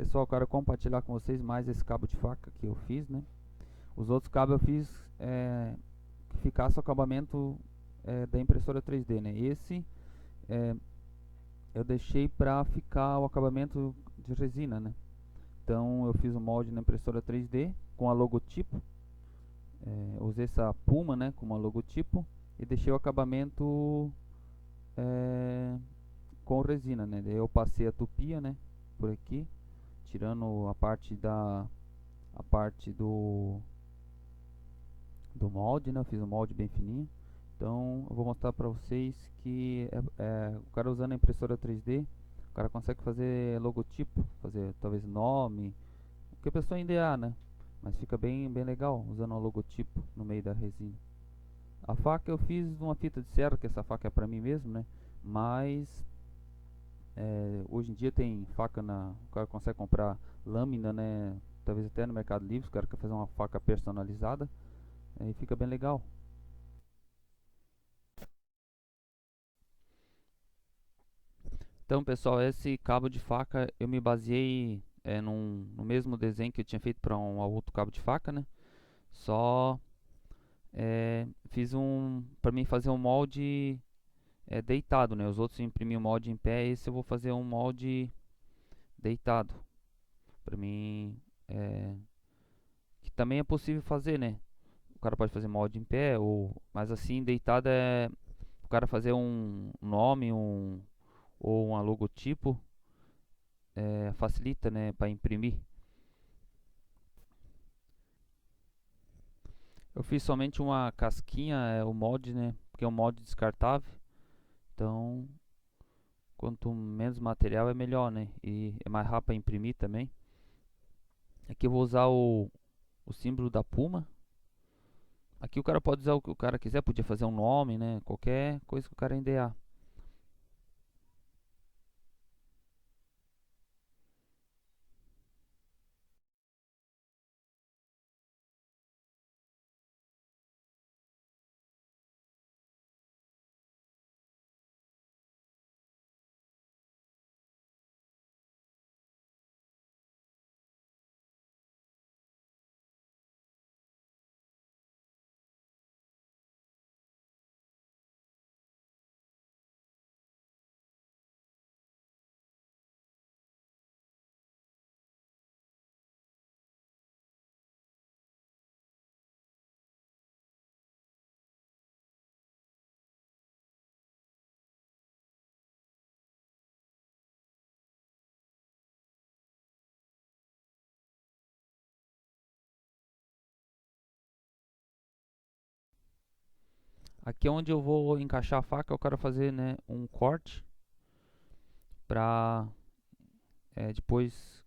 Pessoal, quero compartilhar com vocês mais esse cabo de faca que eu fiz, né? Os outros cabos eu fiz que ficasse o acabamento da impressora 3D, né? Esse é, eu deixei para ficar o acabamento de resina, né? Então eu fiz o molde na impressora 3D com a logotipo, usei essa Puma, né, como a logotipo e deixei o acabamento é, com resina, né? Daí eu passei a tupia, né, por aqui, tirando a parte do molde, né? Eu fiz um molde bem fininho. Então eu vou mostrar para vocês que o cara usando a impressora 3D, o cara consegue fazer logotipo, fazer talvez nome, o que a pessoa idear, né? Mas fica bem legal usando um logotipo no meio da resina. A faca eu fiz uma fita de serra, que essa faca é para mim mesmo, né? Mas hoje em dia tem faca o cara consegue comprar lâmina, né? Talvez até no Mercado Livre, o cara quer fazer uma faca personalizada, aí fica bem legal. Então, pessoal, esse cabo de faca eu me baseei no mesmo desenho que eu tinha feito para um outro cabo de faca, né? Só fiz para mim fazer um molde deitado, né? Os outros eu imprimi um molde em pé, esse eu vou fazer um molde deitado. Para mim, é, que também é possível fazer, né? O cara pode fazer molde em pé, mas assim, deitado o cara fazer um nome, ou um logotipo, facilita, né, para imprimir. Eu fiz somente uma casquinha, o molde, né? Porque é um molde descartável. Então, quanto menos material é melhor, né? E é mais rápido para imprimir também. Aqui eu vou usar o símbolo da Puma. Aqui o cara pode usar o que o cara quiser, podia fazer um nome, né? Qualquer coisa que o cara idear. Aqui é onde eu vou encaixar a faca, eu quero fazer, né, um corte para depois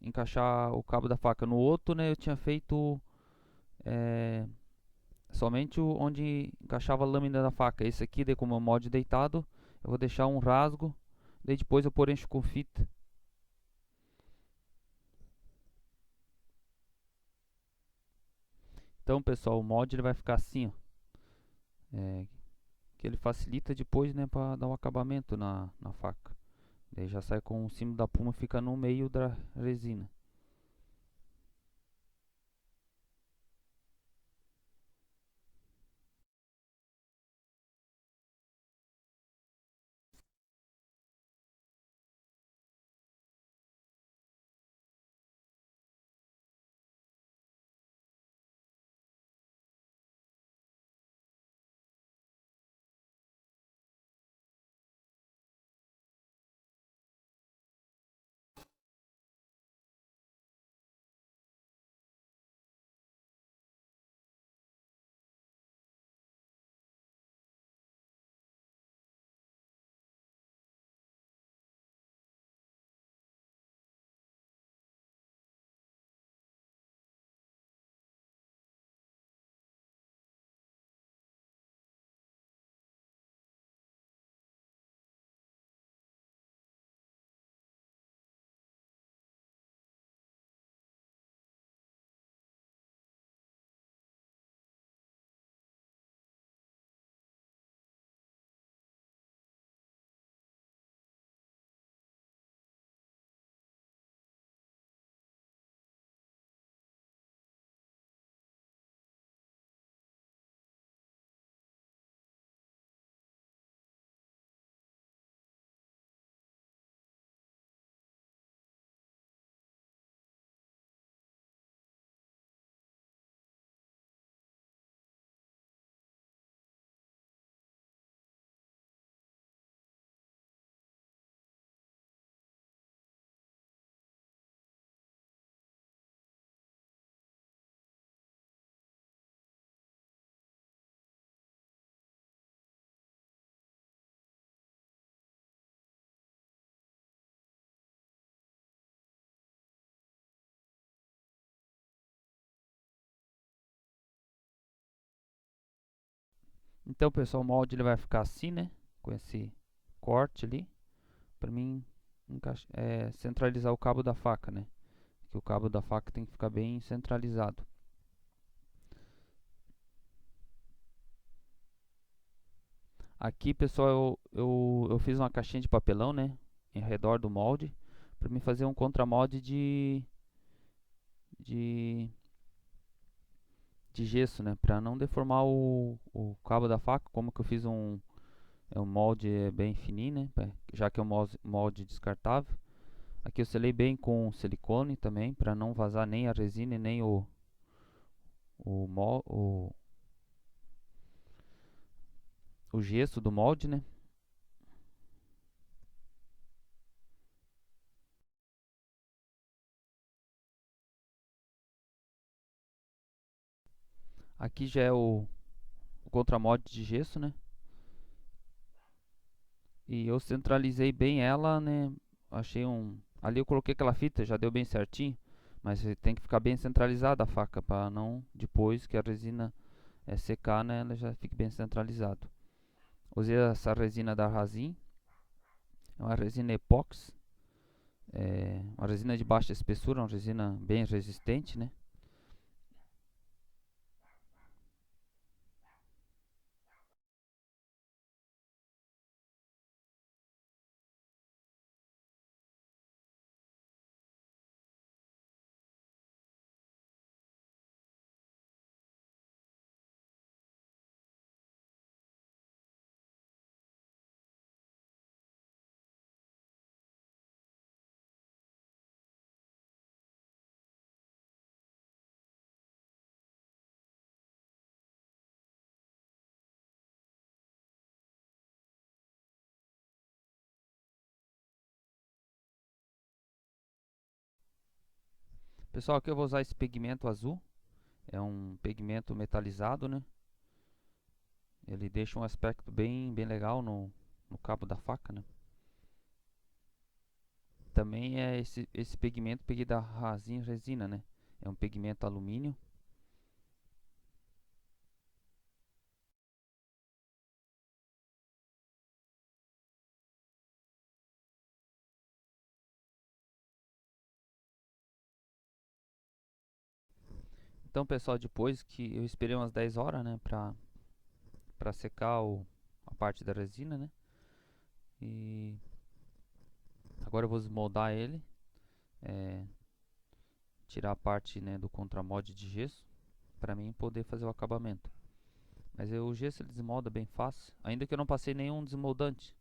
encaixar o cabo da faca. No outro, né, eu tinha feito é, somente onde encaixava a lâmina da faca. Esse aqui, como é um molde deitado, eu vou deixar um rasgo, daí depois eu preencho com fita. Então, pessoal, o molde ele vai ficar assim, ó, que ele facilita depois, né, para dar o acabamento na faca. Daí já sai com o símbolo da Puma, fica no meio da resina. Então, pessoal, o molde ele vai ficar assim, né? Com esse corte ali, para mim centralizar o cabo da faca, né? Que o cabo da faca tem que ficar bem centralizado. Aqui, pessoal, eu fiz uma caixinha de papelão, né? Em redor do molde, para mim fazer um contramolde de, de gesso, né? Para não deformar o cabo da faca, como que eu fiz um molde bem fininho, né? Já que é um molde descartável. Aqui eu selei bem com silicone também, para não vazar nem a resina e nem o, mol- o, o gesso do molde, né? Aqui já é o contramolde de gesso, né? E eu centralizei bem ela, né? Achei ali eu coloquei aquela fita, já deu bem certinho. Mas tem que ficar bem centralizada a faca, para não, depois que a resina secar, né? Ela já fique bem centralizado. Usei essa resina da Razin. É uma resina epóxi. É uma resina de baixa espessura, uma resina bem resistente, né? Pessoal, aqui eu vou usar esse pigmento azul. É um pigmento metalizado, né? Ele deixa um aspecto bem legal no cabo da faca, né? Também é esse pigmento peguei da Razin Resina, né? É um pigmento alumínio. Então, pessoal, depois que eu esperei umas 10 horas, né, pra secar a parte da resina, né? E agora eu vou desmoldar ele, é, tirar a parte, né, do contramolde de gesso, para mim poder fazer o acabamento. Mas o gesso ele desmolda bem fácil, ainda que eu não passei nenhum desmoldante.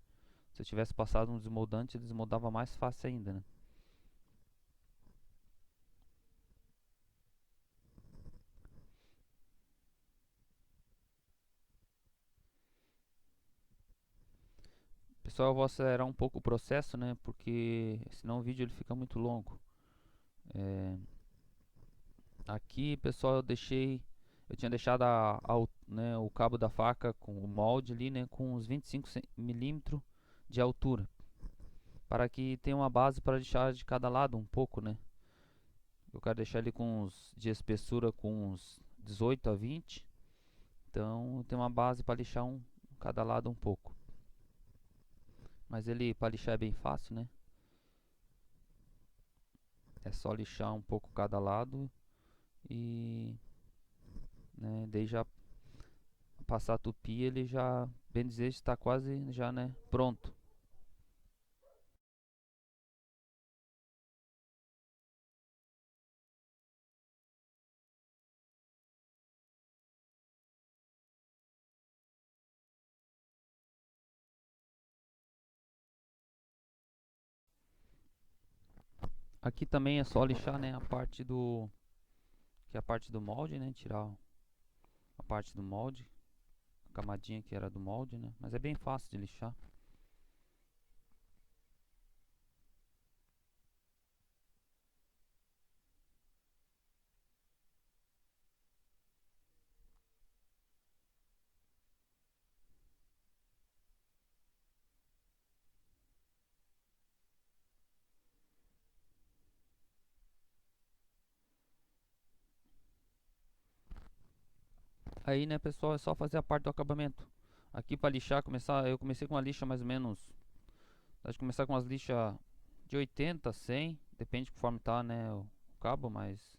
Se eu tivesse passado um desmoldante, ele desmoldava mais fácil ainda, né? Pessoal, eu vou acelerar um pouco o processo, né? Porque senão o vídeo ele fica muito longo. É, aqui, pessoal, eu tinha deixado né, o cabo da faca com o molde ali, né, com uns 25 milímetros de altura, para que tenha uma base para deixar de cada lado um pouco, né? Eu quero deixar ele com uns de espessura com uns 18 a 20, então tem uma base para lixar cada lado um pouco. Mas ele para lixar é bem fácil, né? É só lixar um pouco cada lado e, né, daí já passar a tupi, ele já, bem dizer, está quase já, né, pronto. Aqui também é só lixar, né, a parte do molde, né, tirar a parte do molde, a camadinha que era do molde, né, mas é bem fácil de lixar. Aí, né, pessoal, é só fazer a parte do acabamento. Aqui para lixar, eu comecei com uma lixa mais ou menos, acho que começar com umas lixas de 80, 100, depende conforme tá, né, o cabo, mas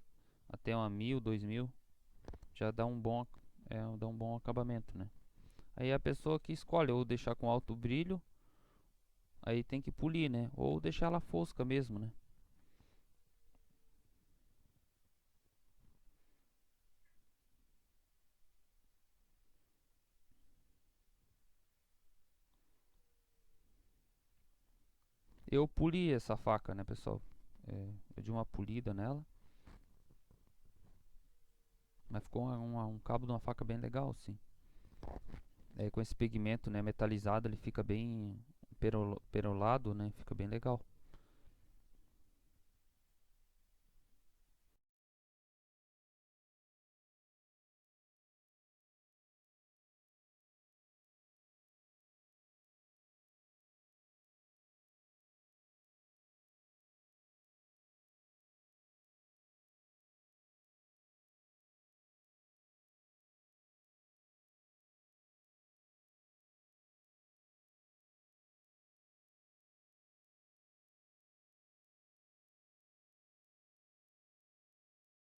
até uma 1000, 2000 já dá um bom acabamento, né? Aí a pessoa que escolhe ou deixar com alto brilho, aí tem que polir, né? Ou deixar ela fosca mesmo, né? Eu poli essa faca, né, pessoal? Eu dei uma polida nela, mas ficou um cabo de uma faca bem legal, sim. Com esse pigmento, né, metalizado, ele fica bem perolado, né? Fica bem legal.